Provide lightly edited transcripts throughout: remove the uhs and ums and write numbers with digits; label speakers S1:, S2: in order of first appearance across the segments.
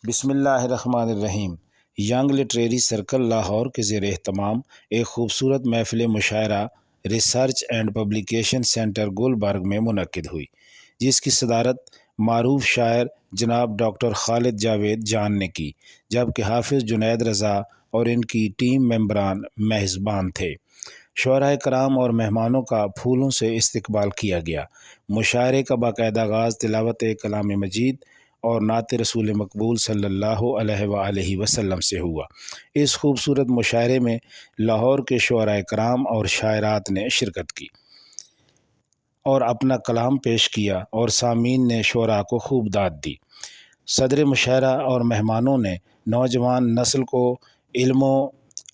S1: بسم اللہ الرحمن الرحیم۔ ینگ لٹریری سرکل لاہور کے زیر اہتمام ایک خوبصورت محفل مشاعرہ research and publication centre Gulberg میں منعقد ہوئی، جس کی صدارت معروف شاعر جناب ڈاکٹر خالد جاوید جان نے کی، جبکہ حافظ جنید رضا اور ان کی ٹیم ممبران میزبان تھے۔ شعراء کرام اور مہمانوں کا پھولوں سے استقبال کیا گیا۔ مشاعرے کا باقاعدہ آغاز تلاوت کلام مجید اور نعت رسول مقبول صلی اللہ علیہ وآلہ وسلم سے ہوا۔ اس خوبصورت مشاعرے میں لاہور کے شعراء کرام اور شاعرات نے شرکت کی اور اپنا کلام پیش کیا، اور سامعین نے شعراء کو خوب داد دی۔ صدر مشاعرہ اور مہمانوں نے نوجوان نسل کو علم و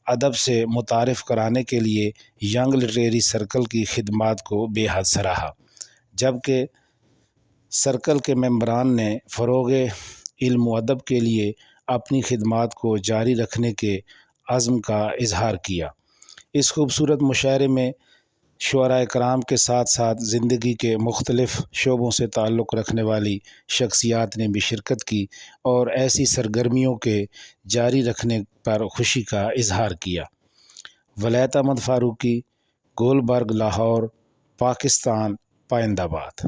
S1: ادب سے متعارف کرانے کے لیے ینگ لٹریری سرکل کی خدمات کو بے حد سراہا، جبکہ سرکل کے ممبران نے فروغ علم و ادب کے لیے اپنی خدمات کو جاری رکھنے کے عزم کا اظہار کیا۔ اس خوبصورت مشاعرے میں شعراء کرام کے ساتھ ساتھ زندگی کے مختلف شعبوں سے تعلق رکھنے والی شخصیات نے بھی شرکت کی اور ایسی سرگرمیوں کے جاری رکھنے پر خوشی کا اظہار کیا۔ ولایت احمد فاروقی، گلبرگ، لاہور، پاکستان، پائند آباد۔